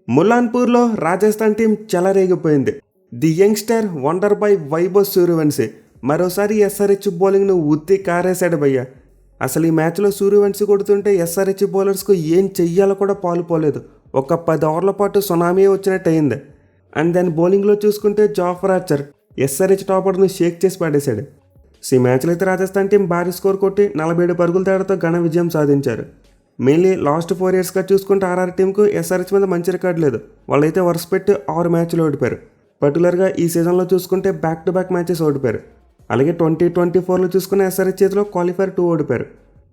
ములాన్పూర్లో Rajasthan team చెలరేగిపోయింది. The youngster wonder boy Vaibhav Suryavanshi మరోసారి SRH బౌలింగ్ను ఉత్తి కారేశాడు భయ్య. అసలు ఈ మ్యాచ్లో సూర్యవంశీ కొడుతుంటే ఎస్ఆర్హెచ్ బౌలర్స్కు ఏం చెయ్యాలో కూడా పాలుపోలేదు. ఒక 10 ఓవర్ల పాటు సునామీ వచ్చినట్టు అయింది. అండ్ దెన్ బౌలింగ్లో చూసుకుంటే జాఫర్ ఆర్చర్ ఎస్ఆర్హెచ్ టాపర్ను షేక్ చేసి పడేశాడు. ఈ మ్యాచ్లో అయితే రాజస్థాన్ టీం భారీ స్కోర్ కొట్టి 47 పరుగుల తేడాతో ఘన విజయం సాధించారు. మెయిన్లీ లాస్ట్ 4 ఇయర్స్గా చూసుకుంటే ఆర్ఆర్ టీంకు ఎస్ఆర్హెచ్ మీద మంచి రికార్డు లేదు. వాళ్ళైతే వరుస పెట్టి 6 మ్యాచ్లు ఓడిపోయారు. పర్టికులర్గా ఈ సీజన్లో చూసుకుంటే బ్యాక్ టు బ్యాక్ మ్యాచెస్ ఓడిపోయారు. అలాగే 2024లో చూసుకున్న ఎస్ఆర్హెచ్ చేతిలో క్వాలిఫైర్ 2 ఓడిపోయారు.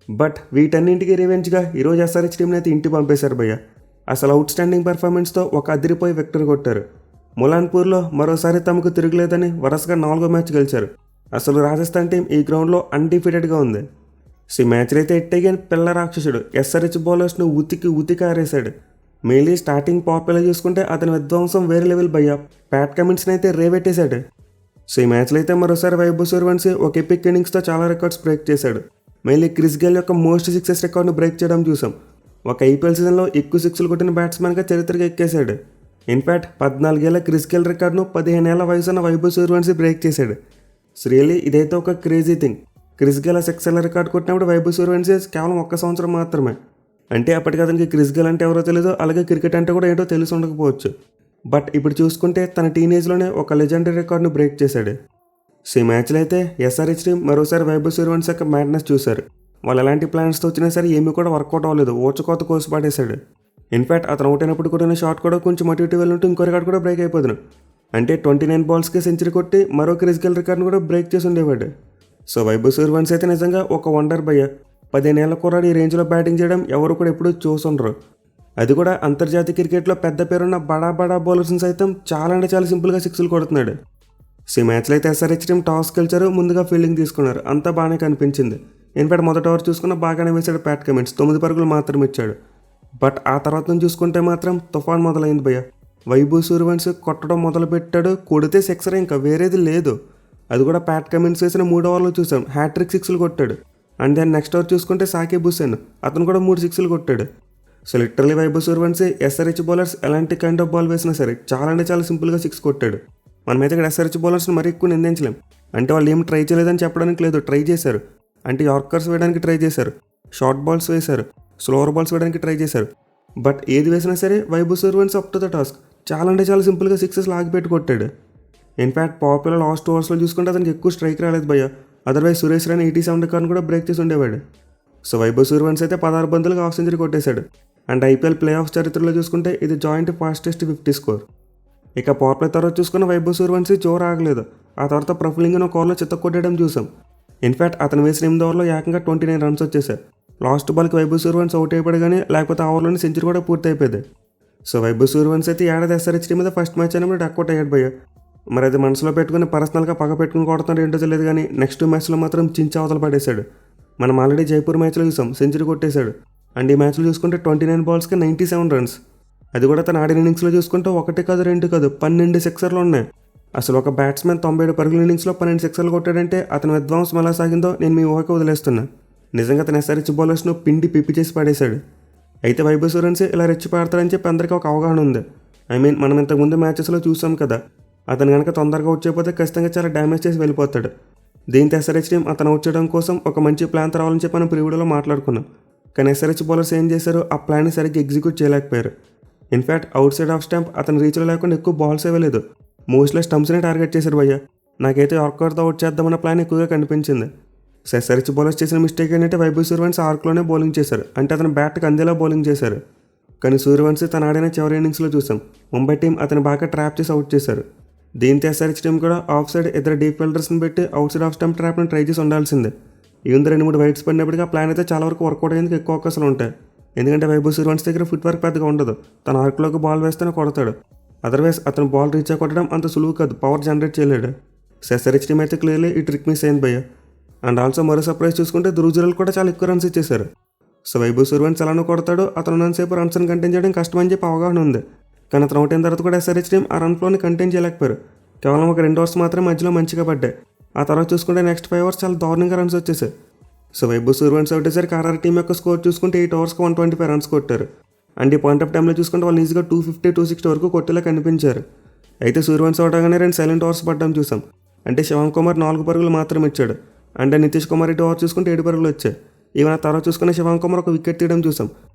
బట్ వీటన్నింటికి రివెంజ్గా ఈరోజు ఎస్ఆర్హెచ్ టీంని అయితే ఇంటికి పంపేశారు భయ్య. అసలు అవుట్ స్టాండింగ్ పర్ఫార్మెన్స్తో ఒక అదిరిపోయి విక్టరీ కొట్టారు. ములాన్పూర్లో మరోసారి తమకు తిరగలేదని వరుసగా 4వ మ్యాచ్ గెలిచారు. అసలు రాజస్థాన్ టీం ఈ గ్రౌండ్లో అన్డిఫీటెడ్గా ఉంది. ఈ మ్యాచ్లో అయితే ఎట్టేగాని పిల్ల రాక్షసుడు ఎస్ఆర్హెచ్ బౌలర్స్ను ఉతికి ఆరేశాడు. మెయిన్లీ స్టార్టింగ్ పవర్ ప్లేలో చూసుకుంటే అతని విధ్వంసం వేరే లెవెల్ భయ్య. ప్యాట్ కమిన్స్ని అయితే రేవెట్టేశాడు. ఈ మ్యాచ్లో అయితే మరోసారి వైభవ్ సూర్యవంశీ ఒక ఎపిక్ ఇన్నింగ్స్తో చాలా రికార్డ్స్ బ్రేక్ చేశాడు. మెయిన్లీ క్రిస్ గేల్ యొక్క మోస్ట్ సిక్సెస్ రికార్డును బ్రేక్ చేయడం చూసాం. ఒక ఐపీఎల్ సీజన్లో ఎక్కువ సిక్స్లు కొట్టిన బ్యాట్స్మెన్గా చరిత్రగా ఎక్కేశాడు. ఇన్ఫ్యాక్ట్ 14 ఏళ్ల క్రిస్ గేల్ రికార్డును 15 ఏళ్ల వయసున్న వైభవ్ సూర్యవంశీ బ్రేక్ చేశాడు. రియల్లీ ఇదైతే ఒక క్రేజీ థింగ్. క్రిస్ గేల్ 6 ఏళ్ల రికార్డు కొట్టినప్పుడు వైభవ్ సూర్యవంశీ కేవలం 1 సంవత్సరం మాత్రమే. అంటే అప్పటికి అతనికి క్రిస్ గేల్ అంటే ఎవరో తెలియదు, అలాగే క్రికెట్ అంటే కూడా ఏంటో తెలిసి ఉండకపోవచ్చు. బట్ ఇప్పుడు చూసుకుంటే తన టీనేజ్లోనే ఒక లెజెండరీ రికార్డును బ్రేక్ చేశాడు. ఈ మ్యాచ్లో అయితే ఎస్ఆర్హెచ్ టీం మరోసారి వైభవ్ సూర్యవంశీ యొక్క మ్యాడ్నెస్ చూశారు. వాళ్ళు ఎలాంటి ప్లాన్స్తో వచ్చినా సరే ఏమీ కూడా వర్కౌట్ అవ్వలేదు. ఓచుకోత కోసి పడేశాడు. ఇన్ఫ్యాక్ట్ అతను అవుట్ అయినప్పుడు కొట్టిన షాట్ కూడా కొంచెం అటు ఇటు వెళ్ళినట్టు ఇంకో రికార్డు కూడా బ్రేక్ అయిపోతుంది. అంటే 29 బాల్స్కి సెంచరీ కొట్టి మరో క్రిస్ గేల్ రికార్డును కూడా బ్రేక్ చేసి ఉండేవాడు. సో వైభవ్ సూర్యవంశీ అయితే నిజంగా ఒక వండర్ భయ్య. 15 ఏళ్ల కుర్రాడు ఈ రేంజ్లో బ్యాటింగ్ చేయడం ఎవరు కూడా ఎప్పుడూ చూసుండరు. అది కూడా అంతర్జాతీయ క్రికెట్లో పెద్ద పేరున్న బడా బౌలర్స్ని సైతం చాలా అంటే చాలా సింపుల్గా సిక్స్లు కొడుతున్నాడు. ఈ మ్యాచ్లో అయితే ఎస్ఆర్హెచ్ టీం టాస్ గెలిచారు. ముందుగా ఫీల్డింగ్ తీసుకున్నారు. అంతా బాగానే కనిపించింది. ఇన్ఫాక్ట్ మొదటి ఓవర్ చూసుకున్న బాగానే వేశాడు ప్యాట్ కమిన్స్. 9 పరుగులు మాత్రం ఇచ్చాడు. బట్ ఆ తర్వాత నుంచి చూసుకుంటే మాత్రం తుఫాన్ మొదలైంది భయ్య. వైభవ్ సూర్యవంశీ కొట్టడం మొదలుపెట్టాడు. కొడితే సిక్సర్, ఇంకా వేరేది లేదు. అది కూడా ప్యాట్ కమిన్స్ వేసిన 3 ఓవర్లో చూసాం. హ్యాట్రిక్ సిక్స్లు కొట్టాడు. అండ్ దెన్ నెక్స్ట్ ఓవర్ చూసుకుంటే సాకిబ్ హుసేన్ అతను కూడా 3 సిక్స్లు కొట్టాడు. So literally Vaibhav Suryavanshi SRH bowlers ఎలాంటి కైండ్ ఆఫ్ బాల్ వేసినా సరే చాలా అంటే చాలా సింపుల్గా 6 కొట్టాడు. మనమైతే ఇక్కడ ఎస్ఆర్హెచ్ బౌలర్స్ని మరీ ఎక్కువ నిందించలేం. అంటే వాళ్ళు ఏం ట్రై చేయలేదని చెప్పడానికి లేదు, ట్రై చేశారు. అంటే యార్కర్స్ వేయడానికి ట్రై చేశారు, షార్ట్ బాల్స్ వేశారు, స్లోవర్ బాల్స్ వేయడానికి ట్రై చేశారు. బట్ ఏది వేసినా సరే Vaibhav Suryavanshi up to the task చాలా అంటే చాలా సింపుల్గా 6 లాగిపెట్టి కొట్టాడు. ఇన్ఫ్యాక్ట్ పవర్ ప్లేలో లాస్ట్ ఓవర్స్లో చూసుకుంటే అతనికి ఎక్కువ స్ట్రైక్ రాలేదు భయ్య. అదర్వైజ్ సురేష్ రైనా 87 రికార్డును కూడా బ్రేక్ చేసి ఉండేవాడు. సో వైభవ్ సూర్యవంశీ అయితే 16 బంతులకు హాఫ్ సెంచరీ కొట్టేశాడు. అండ్ ఐపీఎల్ ప్లే ఆఫ్ చరిత్రలో చూసుకుంటే ఇది జాయింట్ ఫాస్టెస్ట్ 50 స్కోర్. ఇక పవర్ ప్లే తర్వాత చూసుకున్న వైభవ్ సూర్యవంశీ జోరు ఆగలేదు. ఆ తర్వాత ప్రఫులింగ్ను ఒక ఓవర్లో చిత్త కొట్టడం చూసాం. ఇన్ఫ్యాక్ట్ అతను వేసిన 8 ఓవర్లో ఏకంగా 29 రన్స్ వచ్చేసారు. లాస్ట్ బాల్కి వైభవ్ సూర్యవంశీ అవుట్ అయిపోయాడు, కానీ లేకపోతే ఆ ఓవర్లోనే సెంచరీ కూడా పూర్తి అయిపోయింది. సో వైభవ్ సూర్యవంశీ అయితే ఏడాది ఎస్ఆర్హెచ్ టీం మీద ఫస్ట్ మ్యాచ్ అయినప్పుడు డక్అవుట్ అయ్యాడు భయ్య. మరి అది మనసులో పెట్టుకుని పర్సనల్గా పగ పెట్టుకుని కొడుతున్నాడు ఏంటో తెలియదు, కానీ నెక్స్ట్ మ్యాచ్లో మాత్రం చించి అవతల పడేశాడు. మనం ఆల్రెడీ జైపూర్ మ్యాచ్లో చూసాం, సెంచరీ కొట్టేశాడు. అండ్ ఈ మ్యాచ్లో చూసుకుంటే 29 బాల్స్కి 97 రన్స్. అది కూడా తన ఆడిన ఇన్నింగ్స్లో చూసుకుంటే 1 కాదు 2 కాదు 12 సిక్సర్లు ఉన్నాయి. అసలు ఒక బ్యాట్స్మెన్ 97 పరుగుల ఇన్నింగ్స్లో 12 సిక్సర్లు కొట్టాడంటే అతని విధ్వంసం ఎలా సాగిందో నేను మీ ఊహకి వదిలేస్తున్నా. నిజంగా అతను ఎస్ఆర్హెచ్ బౌలర్స్ను పిండి పిప్పి చేసి పడేశాడు. అయితే వైభవ్ సూర్యవంశీ ఇలా రెచ్చి పాడతాడని చెప్పి అందరికీ ఒక అవగాహన ఉంది. మనం ఇంతకుముందు మ్యాచెస్లో చూసాం కదా, అతను కనుక తొందరగా అవుట్ చేయకపోతే ఖచ్చితంగా చాలా డ్యామేజ్ చేసి వెళ్ళిపోతాడు. దీంతో ఎస్ఆర్హెచ్ టీం అతను అవుట్ చేయడం కోసం ఒక మంచి ప్లాన్ రావాలని చెప్పి మనం ప్రివ్యూలో మాట్లాడుకున్నాం. కానీ ఎస్ఆర్హెచ్ బౌలర్స్ ఏం చేశారు, ఆ ప్లాన్ని సరిగ్గా ఎగ్జిక్యూట్ చేయలేకపోయారు. In fact out side of stamp అతను రీచ్లో లేకుండా ఎక్కువ బాల్స్ ఇవ్వలేదు. మోస్ట్లీ స్టంప్స్ని టార్గెట్ చేశారు భయ్య. నాకైతే యార్కర్తో అవుట్ చేద్దామన్న ప్లాన్ ఎక్కువగా కనిపించింది. సో ఎస్ఆర్హెచ్ బౌలర్స్ చేసిన మిస్టేక్ ఏంటంటే వైభవ్ సూర్యవంశీ ఆర్క్లోనే బౌలింగ్ చేశారు. అంటే అతను బ్యాట్కి అందేలా బౌలింగ్ చేశారు. కానీ సూర్యవంశీ తన ఆడిన చివరి ఇన్నింగ్స్లో చూసాం, ముంబై టీం అతను బాగా ట్రాప్ చేసి అవుట్ చేశారు. దీంతో ఎస్ఆర్హెచ్ టీం కూడా ఆఫ్ సైడ్ 2 డీప్ ఫీల్డర్స్ని పెట్టి అవుట్ సైడ్ ఆఫ్ స్టంప్ ట్రాప్ని ట్రై చేసి ఉండాల్సిందే. ఈవెన్ 2-3 వైట్స్ పడినప్పటికీ ఆ ప్లాన్ అయితే చాలా వరకు వర్కౌట్ అయ్యేందుకు ఎక్కువ అవకాశాలు ఉంటాయి. ఎందుకంటే వైభవ్ సూర్యవంశీ దగ్గర ఫుట్ వర్క్ పెద్దగా ఉండదు. తన ఆర్క్లోకి బాల్ వేస్తేనే కొడతాడు. అదర్వైజ్ అతను బాల్ రీచ్ కొట్టడం అంత సులువు కాదు, పవర్ జనరేట్ చేయలేడు. ఎస్ఆర్హెచ్ టీం అయితే క్లియర్లీ ఈ ట్రిక్ మిస్ అయింది భయ్య. అండ్ ఆల్సో మరో సర్ప్రైజ్ చూసుకుంటే ధృవ్ కూడా చాలా ఎక్కువ రన్స్ ఇచ్చేశారు. సో వైభవ్ సూర్యవంశీ ఎలానో కొడతాడు, అతను ఉన్నంతసేపు రన్స్ని కంటైన్ చేయడం కష్టమని చెప్పి అవగాహన ఉంది. కానీ అతను అవుట్ అయిన తర్వాత కూడా ఎస్ఆర్హెచ్ టీం ఆ రన్ ఫ్లోని కంటైన్ చేయలేకపోయారు. కేవలం ఒక 2 ఓవర్స్ మాత్రమే మధ్యలో మంచిగా పడ్డాయి. ఆ తర్వాత చూసుకుంటే నెక్స్ట్ 5 ఓవర్స్ చాలా దారుణంగా రన్స్ వచ్చేసాయి. సో వైభవ్ సూర్యవంశీ అవుట్ అయ్యేసరికి ఆర్ఆర్ టీం యొక్క స్కోర్ చూసుకుంటే 8 ఓవర్స్కి 125 రన్స్ కొట్టారు. అండ్ ఈ పాయింట్ ఆఫ్ టైంలో చూసుకుంటే వాళ్ళు ఈజీగా 250-260 వరకు కొట్టేలా కనిపించారు. అయితే సూర్యవంశీ అవడగానే 2 సైలెంట్ ఓవర్స్ పడ్డం చూసాం. అంటే శివన్ కుమార్ 4 పరుగులు మాత్రం ఇచ్చాడు. అంటే నితీష్ కుమార్ రెడ్డి ఓవర్ చూసుకుంటే 7 పరుగులు వచ్చాయి. ఈవెన్ ఆ తర్వాత చూసుకునే శివన్ కుమార్ ఒక వికెట్ తీయడం చూసాం.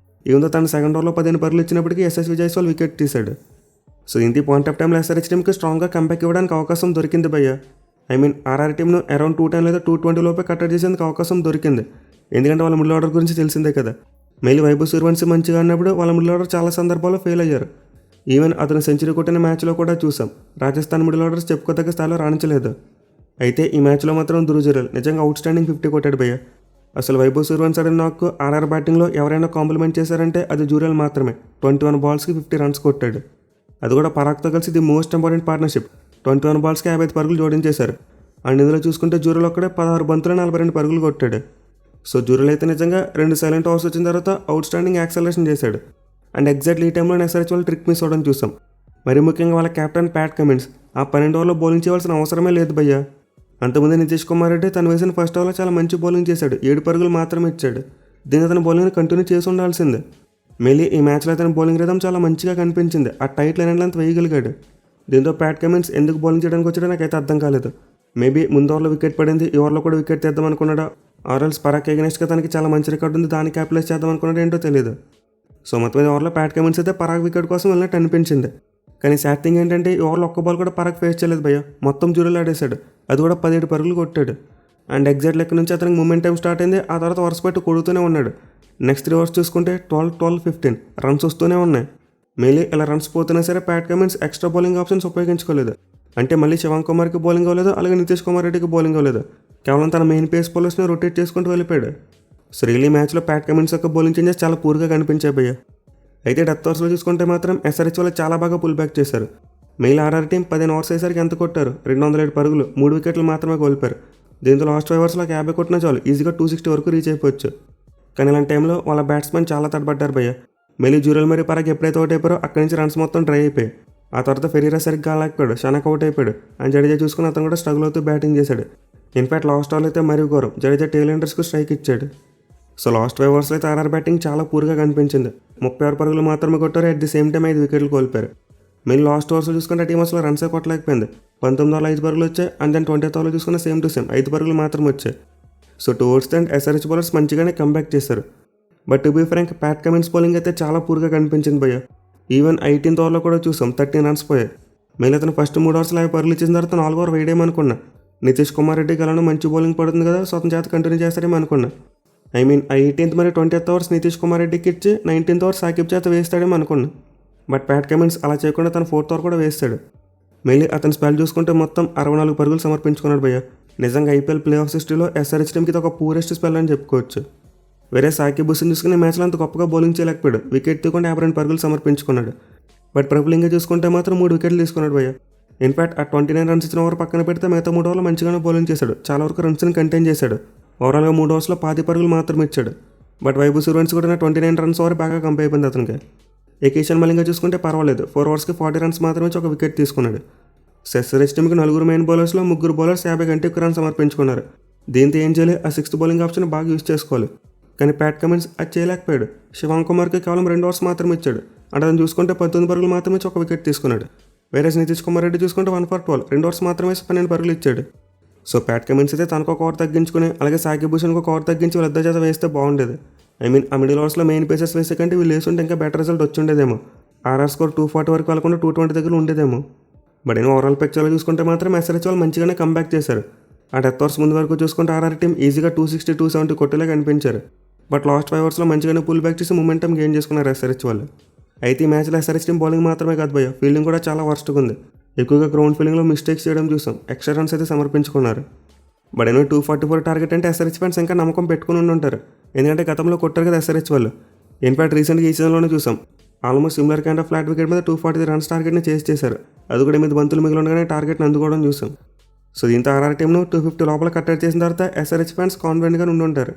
ఈవెన్ తన సెకండ్ ఓవర్లో 15 పరుగులు ఇచ్చినప్పటికీ యశస్వి జైస్వాల్ వికెట్ తీశాడు. సో ఇంత పాయింట్ ఆఫ్ టైంలో ఎస్ఆర్హెచ్ టీంకి స్ట్రాంగ్గా కంబ్యాక్ ఇవ్వడానికి అవకాశం దొరికింది భయ్య. ఆర్ఆర్ టీంను అరౌండ్ 210 లేదా 220 లోపే కట్టడి చేసేందుకు అవకాశం దొరికింది. ఎందుకంటే వాళ్ళ మిడిల్ ఆర్డర్ గురించి తెలిసిందే కదా. మెయిల్ వైభవ్ సూర్యవంశీ మంచిగా ఆడినప్పుడు వాళ్ళ మిడిల్ ఆర్డర్ చాలా సందర్భాల్లో ఫెయిల్ అయ్యారు. ఈవెన్ అతను సెంచరీ కొట్టిన మ్యాచ్లో కూడా చూసాం. రాజస్థాన్ మిడిల్ ఆర్డర్స్ చెప్పుకోదగ్గ స్థాయిలో రాణించలేదు. అయితే ఈ మ్యాచ్లో మాత్రం ధృవజురేల్ నిజంగా అవుట్ స్టాండింగ్ 50 కొట్టాడు భయ్య. అసలు వైభవ్ సూర్యవంశీ ఆడిన నాకు ఆర్ఆర్ బ్యాటింగ్లో ఎవరైనా కాంప్లిమెంట్ చేశారంటే అది జురేల్ మాత్రమే. 21 బాల్స్కి 50 రన్స్ కొట్టాడు. అది కూడా పరాగ్తో కలిసి ది మోస్ట్ ఇంపార్టెంట్ పార్ట్నర్షిప్. 21 బాల్స్కి 55 పరుగులు జోడించేశారు. అండ్ ఇందులో చూసుకుంటే జురేల్ ఒక్కడే 16 బంతులు 42 పరుగులు కొట్టాడు. సో జురేల్ అయితే నిజంగా 2 సైలెంట్ ఓవర్స్ వచ్చిన తర్వాత అవుట్ స్టాండింగ్ యాక్సలరేషన్ చేశాడు. అండ్ ఎగ్జాక్ట్లీ ఈ టైంలో ఎస్ఆర్హెచ్ వాళ్ళు ట్రిక్ మిస్ అవ్వడం చూసాం. మరి ముఖ్యంగా వాళ్ళ కెప్టెన్ ప్యాట్ కమిన్స్ ఆ 12 ఓవర్లో బౌలింగ్ చేయవలసిన అవసరమే లేదు భయ్య. అంతకుముందు నితీష్ కుమార్ రెడ్డి తను వేసిన ఫస్ట్ ఓవర్లో చాలా మంచి బౌలింగ్ చేశాడు. 7 పరుగులు మాత్రమే ఇచ్చాడు. దీన్ని అతను బౌలింగ్ని కంటిన్యూ చేసి ఉండాల్సిందే. మెయిలీ ఈ మ్యాచ్లో అతని బౌలింగ్ రిథం చాలా మంచిగా కనిపించింది. ఆ టైట్ లైన్ లెంత్ వేయగలిగాడు. దీంతో ప్యాట్ కమిన్స్ ఎందుకు బౌలింగ్ చేయడానికి వచ్చాడో నాకైతే అర్థం కాలేదు. మేబీ ముందు ఓవర్లో వికెట్ పడింది, ఈ ఓవర్లో కూడా వికెట్ తీద్దాం అనుకున్నాడా, ఆర్ఎల్స్ పరాక్ ఎగనెస్ట్గా తనకి చాలా మంచి రికార్డు ఉంది, దాన్ని క్యాపిటలైజ్ చేద్దాం అనుకున్నాడు ఏంటో తెలియదు. సో మొత్తం మీద ఓవర్లో ప్యాట్ కమిన్స్ అయితే పరాగ్ వికెట్ కోసం వెళ్ళినట్టు అనిపించింది. కానీ సాడ్ థింగ్ ఏంటంటే ఈ ఓవర్లో ఒక్క బాల్ కూడా పరాగ్ ఫేస్ చేయలేదు భయ్య. మొత్తం జురేల్ ఆడేశాడు. అది కూడా 17 పరుగులు కొట్టాడు. అండ్ ఎగ్జాక్ట్ లెక్క నుంచి అతనికి మూమెంట్ టైం స్టార్ట్ అయింది. ఆ తర్వాత వరుస పెట్టి కొడుతూనే ఉన్నాడు. నెక్స్ట్ 3 ఓవర్స్ చూసుకుంటే 12-15 రన్స్ వస్తూనే ఉన్నాయి. మెయిలీ ఇలా రన్స్ పోతున్నా సరే Pat Cummins extra bowling options ఉపయోగించుకోలేదు. అంటే మళ్ళీ శివన్ కుమార్కి బౌలింగ్ అవ్వలేదు, అలాగే నితీష్ కుమార్ రెడ్డికి బౌలింగ్ అవ్వలేదు. కేవలం తన మెయిన్ పేస్ బౌలర్స్ని రొటేట్ చేసుకుంటూ వెళ్ళిపోయాడు. సో రియలీ మ్యాచ్లో ప్యాట్ కమిన్స్ యొక్క బౌలింగ్ చేంజెస్ చాలా పూర్గా కనిపించాయి భయ్య. అయితే డెత్ ఓవర్స్లో చూసుకుంటే మాత్రం ఎస్ఆర్హెచ్ వాళ్ళు చాలా బాగా పుల్ బ్యాక్ చేశారు. మెయిల్ ఆర్ఆర్ టీం 15 ఓవర్స్ అయ్యేసరికి ఎంత కొట్టారు? 207 పరుగులు, 3 వికెట్లు మాత్రమే కోల్పోయారు. దీంతో లాస్ట్ 5 ఓవర్స్లో 50 కొట్టినా చాలు ఈజీగా 260 వరకు రీచ్ అయిపోవచ్చు. కానీ ఇలాంటి టైంలో వాళ్ళ బ్యాట్స్మెన్ చాలా తడబడ్డారు భయ్య. మెయిలీ జురేల్ మరి పరాగ్ ఎప్పుడైతే అవుట్ అయిపోయారో అక్కడి నుంచి రన్స్ మొత్తం డ్రై అయిపోయాయి. ఆ తర్వాత ఫెరీరా సరిగ్గా ఆడలేకపోయాడు, షనక్ అవుట్ అయిపోయాడు. అండ్ జడేజా చూసుకుని అతను కూడా స్ట్రగుల్ అవుతూ బ్యాటింగ్ చేశాడు. ఇన్ఫాక్ట్ లాస్ట్ ఓవర్లో అయితే మరీ ఘోరం, జడేజా టెయిల్ ఎండర్స్కు స్ట్రైక్ ఇచ్చాడు. సో లాస్ట్ 5 ఓవర్స్లో అయితే ఆర్ఆర్ బ్యాటింగ్ చాలా పూర్గా కనిపించింది. 36 పరుగులు మాత్రమే కొట్టారు. అట్ ది సేమ్ టైం 5 వికెట్లు కోల్పోయారు. మెయిన్ లాస్ట్ ఓవర్స్లో చూసుకుంటే టీం అసలు రన్సే కొట్టలేకపోయింది. 19 ఓవర్లో 5 పరుగులు వచ్చాయి. అండ్ దెన్ 20th ఓవర్లో చూసుకున్న సేమ్ టు సేమ్ 5 పరుగులు మాత్రమే వచ్చాయి. So towards the end SRH bowlers మంచిగానే కంబ్యాక్ చేశారు. But to be frank Pat Cummins bowling అయితే చాలా పూర్గా కనిపించింది భయ్య. ఈవెన్ 18th ఓవర్లో కూడా చూసాం 13 రన్స్ పోయాయి. మెయిన్ అతను ఫస్ట్ 3 ఓవర్స్లో 5 పరుగులు ఇచ్చిన తర్వాత 4వ ఓవర్ వేయడేమనుకున్నా. నితీష్ కుమార్ రెడ్డి గలను మంచి బౌలింగ్ పడుతుంది కదా, సో అతని చేత కంటిన్యూ చేస్తారేమో అనుకున్నా. ఆ 18th మరియు 20th ఓవర్స్ నితీష్ కుమార్ రెడ్డికి ఇచ్చి 19th ఓవర్ సాకిబ్ చేత వేస్తాడేమో అనుకున్నా. బట్ ప్యాట్ కమిన్స్ అలా చేయకుండా తన 4th ఓవర్ కూడా వేస్తాడు. మెయిన్ అతని స్పెల్ చూసుకుంటే మొత్తం 64 పరుగులు సమర్పించుకున్నాడు భయ్య. నిజంగా ఐపీఎల్ ప్లే ఆఫ్ హిస్టరీలో ఎస్ఆర్హెచ్ టీంకి ఇది ఒక పూరెస్ట్ స్పెల్ అని చెప్పుకోవచ్చు. వేరే సాకిబ్ హుసేన్ చూసుకునే మ్యాచ్లో అంత గొప్పగా బౌలింగ్ చేయలేకపోయాడు. వికెట్ తీయకుండా 52 పరుగులు సమర్పించుకున్నాడు. బట్ ప్రఫులింగ్గా చూసుకుంటే మాత్రం 3 వికెట్లు తీసుకున్నాడు భయ్య. ఇన్ఫాక్ట్ ఆ 29 రన్స్ ఇచ్చిన ఓవర్ పక్కన పెడితే మిగతా 3 ఓవర్లో మంచిగానే బౌలింగ్ చేశాడు. చాలా వరకు రన్స్ని కంటైన్ చేశాడు. ఓవరాల్గా 3 ఓవర్స్లో 10 పరుగులు మాత్రం ఇచ్చాడు. బట్ వైభవ్ సూర్యవంశీ కూడా 29 రన్స్ ఓవర్ బాగా కంప్ అయిపోయింది అతనికి. కిషన్ మలింగా చూసుకుంటే పర్వాలేదు, 4 ఓవర్స్కి 40 రన్స్ మాత్రమే ఒక వికెట్ తీసుకున్నాడు. ఎస్ఆర్హెచ్ టీంకి 4 మెయిన్ బౌలర్స్లో 3 బౌలర్స్ 50 కంటే ఎక్కువ రన్స్ సమర్పించుకున్నారు. దీంతో ఏం చేయాలి, ఆ 6th బౌలింగ్ ఆప్షన్ బాగా యూజ్ చేసుకోవాలి. కానీ ప్యాట్ కమిన్స్ అది చేయలేకపోయాడు. శివన్ కుమార్కి కేవలం 2 ఓవర్స్ మాత్రమే ఇచ్చాడు. అంటే అతను చూసుకుంటే 19 పరుగులు మాత్రమే ఒక వికెట్ తీసుకున్నాడు. వేరే నితీష్ కుమార్ రెడ్డి చూసుకుంటే 1 for 12 2 ఓవర్స్ మాత్రమే 12 పరుగులు ఇచ్చాడు. సో ప్యాట్ కమిన్స్ అయితే తనకు ఒక ఓవర్ తగ్గించుకుని అలాగే సాకిబ్ హుసేన్కి ఒక ఓవర్ తగ్గించి వీళ్ళిద్దరి చేత వేస్తే బాగుండేది. ఆ మిడిల్ ఓవర్స్లో మెయిన్ పేసెస్ వేసే కంటే వీళ్ళు వేస్తుంటే ఇంకా బెటర్ రిజల్ట్ వచ్చి ఉండేదేమో. ఆర్ఆర్ స్కోర్ 240 వరకు వెళ్ళకుండా 220 దగ్గర ఉండేదేమో. బట్ ఓవరాల్ పిక్చర్లో చూసుకుంటే మాత్రం ఎస్ఆర్హెచ్ వాళ్ళు మంచిగానే కంబ్యాక్ చేశారు. ఆ డెత్ ఓవర్స్ ముందు వరకు చూసుకుంటే ఆర్ఆర్ టీం ఈజీగా 260-270 కొట్టేలా కనిపించారు. బట్ లాస్ట్ 5 ఓవర్స్లో మంచిగానే పుల్ బ్యాక్ చేసి మొమెంటం గెయిన్ చేసుకున్నారు ఎస్ఆర్హెచ్ వాళ్ళు. అయితే ఈ మ్యాచ్లో ఎస్ఆర్హెచ్ టీం బౌలింగ్ మాత్రమే కాదు భయ్య, ఫీల్డింగ్ కూడా చాలా వర్స్ట్గా ఉంది. ఎక్కువగా గ్రౌండ్ ఫీల్డింగ్లో మిస్టేక్స్ చేయడం చూసాం. ఎక్స్ట్రా రన్స్ అయితే సమర్పించుకున్నారు. బట్ 244 టార్గెట్ అంటే ఎస్ఆర్హెచ్ ఫ్యాన్స్ ఇంకా నమ్మకం పెట్టుకుని ఉంటారు. ఎందుకంటే గతంలో కొట్టారు కదా ఎస్ఆర్హెచ్ వాళ్ళు. ఇన్ఫాక్ట్ రీసెంట్గా ఈ సీజన్లోనే చూసాం almost similar kind of flat wicket మీద 243 రన్స్ టార్గెట్ని చేశారు. అది కూడా 8 బంతులు మిగిలి ఉండగానే టార్గెట్ని అందుకోవడం చూసాం. సో దీంతో ఆర్ఆర్ టీంను 250 లోపల కట్టడి చేసిన తర్వాత ఎస్ఆర్హెచ్ ఫ్యాన్స్ కాన్ఫిడెంట్గా ఉంటారు.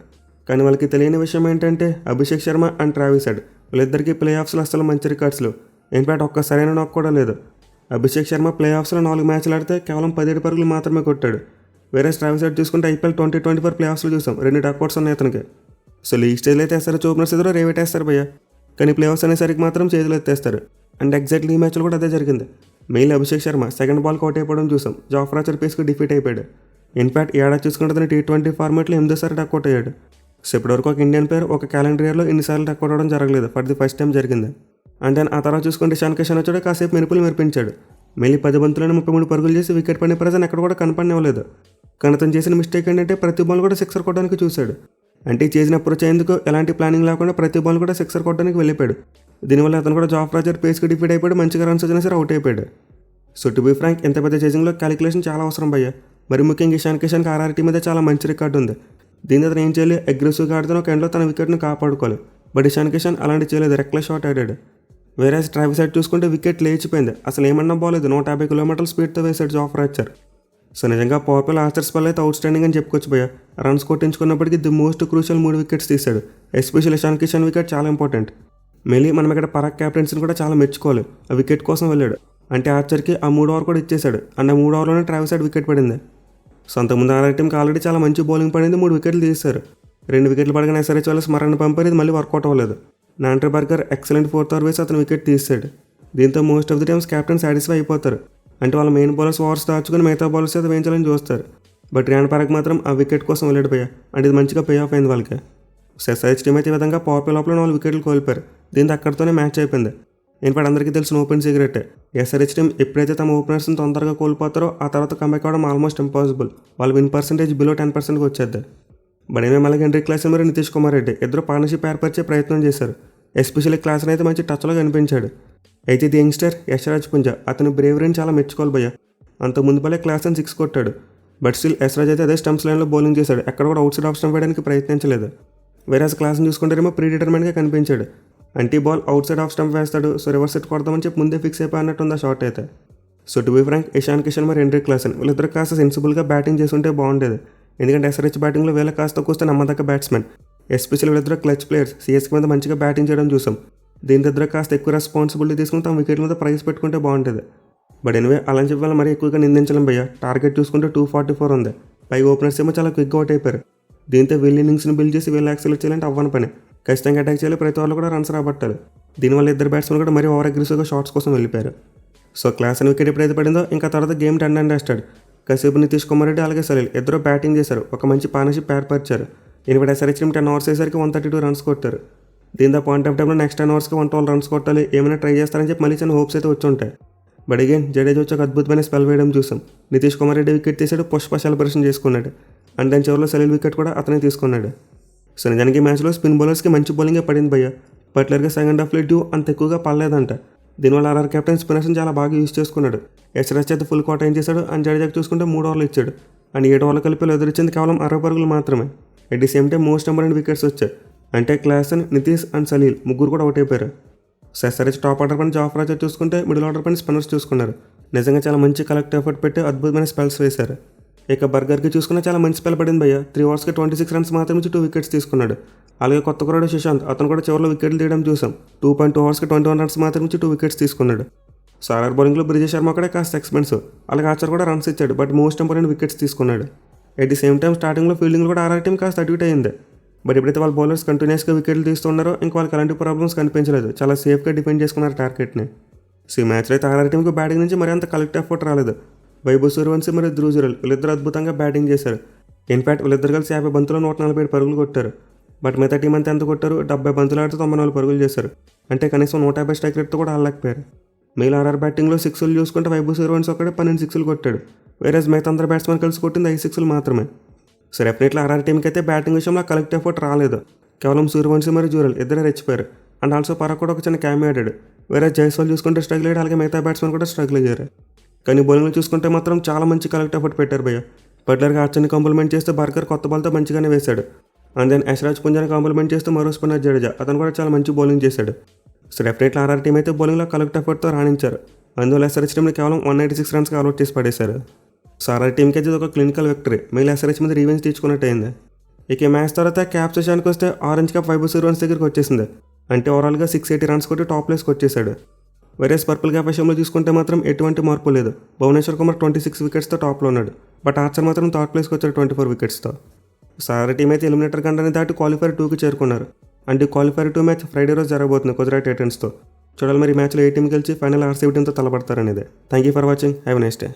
కానీ వాళ్ళకి తెలియని విషయం ఏంటంటే Abhishek Sharma and Travis head వీళ్ళిద్దరికీ ప్లే ఆఫ్స్లో అసలు మంచి రికార్డ్స్లు. ఇన్ఫాక్ట్ ఒక్క సరైన నాక్ కూడా లేదు. అభిషేక్ శర్మ ప్లే ఆఫ్స్లో 4 మ్యాచ్లు ఆడితే కేవలం 17 పరుగులు మాత్రమే కొట్టాడు. వేరే ట్రావిస్ హెడ్ చూసుకుంటే ఐపీఎల్ 2024 ప్లే ఆఫ్స్లో చూసాం 2 డక్అవుట్స్ ఉన్నాయి అతనికి. సో లీగ్ స్టేజ్లో అయితే ఎస్ఆర్హెచ్ ఓపెనర్స్ ఎదురు రేవేటేస్తారు భయ్య. కానీ ప్లే ఆఫ్స్ అనేసరికి మాత్రం చేతులు ఎత్తేస్తారు. అండ్ ఎగ్జాక్ట్లీ ఈ మ్యాచ్లో కూడా అదే జరిగింది. మెయిల్ అభిషేక్ శర్మ సెకండ్ బాల్కి అవుట్ అయిపోవడం చూసాం. జాఫ్రా ఆర్చర్ పేస్కి డిఫీట్ అయిపోయాడు. ఇన్ఫాక్ట్ ఏడాది చూసుకుంటే అతను T20 ఫార్మాట్లో 8సారి డక్అవుట్ అయ్యాడు. సో ఇప్పటివరకు ఒక ఇండియన్ ప్లేయర్ ఒక క్యాలెండర్ ఇయర్లో ఇన్నిసార్లు డక్అవుట్ అవ్వడం జరగలేదు. ఫర్ ది ఫస్ట్ టైం జరిగింది. అండ్ దెన్ ఆ తర్వాత చూసుకుంటే ఇషాన్ కిషన్ వచ్చాడు, కాసేపు మెరుపులు మెరిపించాడు. మళ్ళీ 10 బంతులను 33 పరుగులు చేసి వికెట్ పడిన ప్రజెంట్ ఎక్కడ కూడా కనపడనివ్వలేదు. కానీ అతను చేసిన మిస్టేక్ ఏంటంటే ప్రతి బాల్ కూడా సిక్సర్ కొట్టడానికి చూశాడు. అంటే చేసిన అప్రోచ్ అయ్యేందుకు ఎలాంటి ప్లానింగ్ లేకుండా ప్రతి బాల్ కూడా సిక్సర్ కొట్టడానికి వెళ్ళిపోయాడు. దీనివల్ల అతను కూడా జాఫ్రా ఆర్చర్ పేస్కి డిఫీట్ అయిపోయాడు. మంచిగా రన్స్ వచ్చినా సరే అవుట్ అయిపోయాడు. సో టు బీ ఫ్రాంక్, ఇంత పెద్ద చేసింగ్లో క్యాలిక్యులేషన్ చాలా అవసరం భయ్య. మరి ముఖ్యంగా ఇషాన్ కిషన్కి RRT మీద చాలా మంచి రికార్డు ఉంది. దీని అతను ఏం చేయాలి, అగ్రెసివ్గా ఆడుతున్న ఒక ఎండ్లో తన వికెట్ను కాపాడుకోవాలి. బట్ ఇషాన్ కిషన్ అలాంటి చేయలేదు, రెక్లెస్ షాట్ ఆడాడు. వేరే ట్రావిస్ హెడ్ చూసుకుంటే వికెట్ లేచిపోయింది. అసలు ఏమన్నా బాలేదు, 150 కిలోమీటర్ల స్పీడ్తో వేశాడు జాఫ్రా ఆర్చర్. సో నిజంగా పవర్ ప్లే ఆర్చర్స్ వల్ల అయితే అవుట్ స్టాండింగ్ అని చెప్పుకోవచ్చు భయ్య. రన్స్ కొట్టించుకున్నప్పటికీ ది మోస్ట్ క్రూషియల్ 3 వికెట్స్ తీశాడు. ఎస్పెషల్ ఇషాన్ కిషన్ వికెట్ చాలా ఇంపార్టెంట్. మెయిన్లీ మనం ఇక్కడ పరాగ్ క్యాప్టెన్సీని కూడా చాలా మెచ్చుకోవాలి. ఆ వికెట్ కోసం వెళ్ళాడు. అంటే ఆర్చర్కి ఆ 3 ఓవర్ కూడా ఇచ్చేశాడు. అండ్ ఆ 3 ఓవర్లోనే ట్రావిస్ హెడ్ వికెట్ పడింది. సో అంతకుముందు RR టీంకి ఆల్రెడీ చాలా మంచి బౌలింగ్ పడింది. 3 వికెట్లు తీశారు. 2 వికెట్లు పడగానే SRH వాళ్ళు స్మరణ పంపారు. ఇది మళ్ళీ వర్కౌట్ అవ్వలేదు. నాంట్రీ బర్గర్ ఎక్సలెంట్ 4th ఓవర్ వేసి అతను వికెట్ తీశాడు. దీంతో most of the times captain satisfy అయిపోతారు. అంటే వాళ్ళ మెయిన్ బౌలర్స్ ఓవర్స్ దాచుకుని మిగతా బౌలర్స్ అయితే వేయించాలని చూస్తారు. బట్ రియాన్ పరాగ్ మాత్రం ఆ వికెట్ కోసం వెళ్ళాడు భయ్య. అంటే ఇది మంచిగా పే ఆఫ్ అయింది వాళ్ళకి. సో SRH టీం అయితే ఈ విధంగా పవర్ ప్లే లోపల 4 వికెట్లు కోల్పోయారు. దీంతో అక్కడితోనే మ్యాచ్ అయిపోయింది. ఇన్ఫాక్ట్ అందరికీ తెలిసిన ఓపెన్ సీక్రెట్, SRH టీం ఎప్పుడైతే తమ ఓపెనర్స్ని తొందరగా కోల్పోతారో ఆ తర్వాత కంబ్యాక్ అవ్వడం ఆల్మోస్ట్ ఇంపాసిబుల్. వాళ్ళ విన్ పర్సెంటేజ్ బిలో 10%కి వచ్చేద్ది. బట్ ఏమే మళ్ళీ హెన్రీ క్లాసన్ మరియు నితీష్ కుమార్ రెడ్డి ఇద్దరు పార్ట్నర్షిప్ ఏర్పరిచే ప్రయత్నం చేశారు. ఎస్పెషల్లీ క్లాసన్ అయితే మంచి టచ్లో కనిపించాడు. అయితే ఇది యంగ్స్టర్ యశ్రాజ్ పుంజా, అతని బ్రేవరీని చాలా మెచ్చుకోవాలి భయ్య. అంత ముందు పల్లె క్లాసన్ 6 కొట్టాడు. బట్ స్టిల్ యశ్రాజ్ అయితే అదే స్టంప్స్ లైన్లో బౌలింగ్ చేశాడు. ఎక్కడ కూడా అవుట్ సైడ్ ఆఫ్ స్టంప్ వేయడానికి ప్రయత్నించలేదు. వేరే క్లాసన్ చూసుకుంటారేమో ప్రీ డిటర్మెంట్గా కనిపించాడు. అంటే ball outside off stump వేస్తాడు, సో రివర్స్ సెట్ కొడదామని చెప్పి ముందే ఫిక్స్ అయిపోయి అన్నట్టుంది ఆ షాట్ అయితే. So to be frank, Ishan Kishan మరి హెన్రీ క్లాసన్ వీళ్ళిద్దరు కాస్త సెన్సిబుల్గా బ్యాటింగ్ చేస్తుంటే బాగుండేది. ఎందుకంటే SRH బ్యాటింగ్లో వీళ్ళ కాస్త కూస్తే నమ్మదగ్గ బ్యాట్స్మెన్. ఎస్పెషల్లీ వీళ్ళిద్దరు క్లచ్ ప్లేయర్స్. CSK మీద మంచిగా బ్యాటింగ్ చేయడం చూసాం. దీని దగ్గర కాస్త ఎక్కువ రెస్పాన్సిబిలిటీ తీసుకుని తమ వికెట్ మీద ప్రైజ్ పెట్టుకుంటే బాగుంటుంది. బట్ ఎనివే అలా చెప్పి వాళ్ళు మరీ ఎక్కువగా నిందించలేం భయ్య. టార్గెట్ చూసుకుంటే 244 ఉంది. పైగా ఓపెనర్స్ ఏమో చాలా క్విక్గా అవుట్ అయిపోయారు. దీంతో వీళ్ళ ఇన్నింగ్స్ని బిల్డ్ చేసి వీళ్ళు యాక్సిలేట్ చేయాలంటే అవ్వని పని. ఖచ్చితంగా అటాక్ చేయాలి, ప్రతి వాళ్ళు కూడా రన్స్ రాబట్టాలి. దీనివల్ల ఇద్దరు బ్యాట్స్మెన్ కూడా మరీ ఓవర్ అగ్రెసివ్గా షాట్స్ కోసం వెళ్ళిపోయారు. సో క్లాసన్ వికెట్ ఎప్పుడైతే పడిందో ఇంకా తర్వాత గేమ్ టర్న్ అండ్ వేస్తాడు. కాసేపు నితీష్ కుమార్ రెడ్డి అలాగే సలీల్ ఇద్దరు బ్యాటింగ్ చేశారు. ఒక మంచి పార్ట్నర్షిప్ ఏర్పరిచారు. ఇన్ఫాక్ట్ SRH టీం 10 ఓవర్స్ వేసరికి 132 రన్స్ కొట్టారు. దీంతో పాయింట్ ఆఫ్ టైంలో నెక్స్ట్ 10 ఓవర్స్కి 112 రన్స్ కొట్టాలి, ఏమైనా ట్రై చేస్తారని చెప్పి మళ్ళీ చిన్న హోప్స్ అయితే వచ్చి ఉంటాయి. బట్ అగైన్ జడేజా వచ్చి ఒక అద్భుతమైన స్పెల్ వేయడం చూసాం. నితీష్ కుమార్ రెడ్డి వికెట్ తీసాడు, పుష్ప సెలబ్రేషన్ చేసుకున్నాడు. అండ్ దాని చివరిలో సలీల్ వికెట్ కూడా అతనే తీసుకున్నాడు. సో నిజానికి మ్యాచ్లో స్పిన్ బౌలర్స్కి మంచి బౌలింగే పడింది భయ్య. పర్టికులర్గా సెకండ్ హాఫ్లో డ్యూ అంత ఎక్కువగా పడలేదంట. దీనివల్ల RR కెప్టెన్ స్పిన్నర్స్ని చాలా బాగా యూజ్ చేసుకున్నాడు. యశ్రాజ్ అయితే ఫుల్ కోట ఏం చేశాడు. అండ్ జడేజాకి చూసుకుంటే 3 ఓవర్లు ఇచ్చాడు. అండ్ 7 ఓవర్ల కలిపి ఎదురిచ్చింది కేవలం 60 పరుగులు మాత్రమే. At the same time most important wickets వచ్చాయి. అంటే క్లాసన్, నితీష్ అండ్ సలీల్ ముగ్గురు కూడా అవుట్ అయిపోయారు. సో SRH టాప్ ఆర్డర్ పైన జాఫ్రా ఆర్చర్ చూసుకుంటే మిడిల్ ఆర్డర్ పైన స్పిన్నర్స్ చూసుకున్నారు. నిజంగా చాలా మంచి కలెక్టివ్ ఎఫర్ట్ పెట్టి అద్భుతమైన స్పెల్స్ వేశారు. ఇక బర్గర్కి చూసుకున్న చాలా మంచి స్పెల్ పడింది భయ్య. 3 ఓవర్స్కి 26 రన్స్ మాత్రమే 2 వికెట్స్ తీసుకున్నాడు. అలాగే కొత్త కుర్రాడు సుశాంత్, అతను కూడా చివరిలో వికెట్లు తీయడం చూసాం. 2.2 ఓవర్స్కి 21 రన్స్ మాత్రమే 2 వికెట్స్ తీసుకున్నాడు. సో RR బౌలింగ్లో బ్రిజేష్ శర్మ కూడా కాస్త ఎక్స్పెన్సివ్. అలాగే ఆర్చర్ కూడా రన్స్ ఇచ్చాడు, బట్ మోస్ట్ ఇంపార్టెంట్ వికెట్స్ తీసుకున్నాడు. అట్ ది సేమ్ టైం స్టార్టింగ్లో ఫీల్డింగ్లో కూడా RR టీం కాస్త అడ్యూట్ అయింది. బట్ ఎప్పుడైతే వాళ్ళ బౌలర్స్ కంటిన్యూస్గా వికెట్లు తీస్తున్నారో ఇంకా వాళ్ళకి అలాంటి ప్రాబ్లమ్స్ కనిపించలేదు. చాలా సేఫ్గా డిఫెండ్ చేసుకున్నారు టార్గెట్ని. సో ఈ మ్యాచ్లో అయితే RR టీంకి బ్యాటింగ్ నుంచి మరి అంత కలెక్టివ్ ఎఫర్ట్ రాలేదు. వైభవ్ సూర్యవంశీ మరియు ధ్రువ్ జురెల్ వీళ్ళిద్దరు అద్భుతంగా బ్యాటింగ్ చేశారు. ఇన్ఫాక్ట్ వీళ్ళిద్దరు కలిసి 50 బంతుల్లో 147 పరుగులు కొట్టారు. బట్ మిగతా టీం అంతా ఎంత కొట్టారు, 70 బంతులు ఆడితే 94 పరుగులు చేశారు. అంటే కనీసం 150 స్ట్రైక్ రేట్తో కూడా ఆడలేకపోయారు. మెయిల్ RR బ్యాటింగ్లో 6లు చూసుకుంటే వైభవ్ సూర్యవంశీ ఒకటే 12 6లు కొట్టాడు. వేరే మిగతా అందరు బ్యాట్స్మెన్ కలిసి కొట్టింది 5 6లు మాత్రమే. సో డెఫినెట్లీ RR టీంకి అయితే బ్యాటింగ్ విషయంలో కలెక్టివ్ ఎఫర్ట్ రాలేదు. కేవలం సూర్యవంశీ మరియు జురెల్ ఇద్దరే రెచ్చిపోయారు. అండ్ ఆల్సో పరాగ్ కూడా ఒక చిన్న క్యామీ ఆడాడు. వేరే జైస్వాల్ చూసుకుంటే స్ట్రగుల్ అయ్యాడు, అలాగే మిగతా బ్యాట్స్మెన్ కూడా స్ట్రగుల్ అయ్యారు. కానీ బౌలింగ్లో చూసుకుంటే మాత్రం చాలా మంచి కలెక్టివ్ ఎఫర్ట్ పెట్టారు భయ్య. పర్టికులర్గా ఆర్చర్ని కాంప్లిమెంట్ చేస్తే బర్గర్ కొత్త బాల్తో మంచిగానే వేశాడు. అండ్ దెన్ యశ్రాజ్ పుంజాని కాంప్లిమెంట్ చేస్తే మరో స్పిన్నర్ జడేజా, అతను కూడా చాలా మంచి బౌలింగ్ చేశాడు. సో డెఫినెట్లీ RR టీం అయితే బౌలింగ్లో కలెక్టివ్ ఎఫర్ట్తో రాణించారు. అందువల్ల SRH టీంని కేవలం 196 రన్స్కి అవుట్ చేసి పడేశారు. సో RR టీంకి అయితే ఒక క్లినికల్ విక్టరీ. మెయిల్ SRH మీద రివెంజ్ తీర్చుకున్నట్టు అయింది. ఇక ఈ మ్యాచ్ తర్వాత క్యాప్ సెషన్కి వస్తే ఆరెంజ్ క్యాప్ వైభవ్ సూర్యవంశీ దగ్గరికి వచ్చేసింది. అంటే ఓవరాల్గా 680 రన్స్ కొట్టి టాప్ ప్లేస్కి వచ్చేసాడు. వేరే పర్పుల్ క్యాప్ విషయంలో చూసుకుంటే మాత్రం ఎటువంటి మార్పు లేదు. భువనేశ్వర్ కుమార్ 26 వికెట్స్తో టాప్లో ఉన్నాడు. బట్ ఆర్చర్ మాత్రం థర్డ్ ప్లేస్కి వచ్చాడు 24 వికెట్స్తో. సో RR టీం అయితే ఎలిమినేటర్ గంటని దాటి క్వాలిఫైర్ 2కి చేరుకున్నారు. అండ్ క్వాలిఫైర్ 2 మ్యాచ్ ఫ్రైడే రోజు జరగబోతుంది గుజరాత్ టైటన్స్తో. చూడాలి మరి మ్యాచ్లో ఏ టీం గెలిచి ఫైనల్ ఆర్సీబీ టీంతో తలపడతారనేది. Thank you for watching. Have a nice day.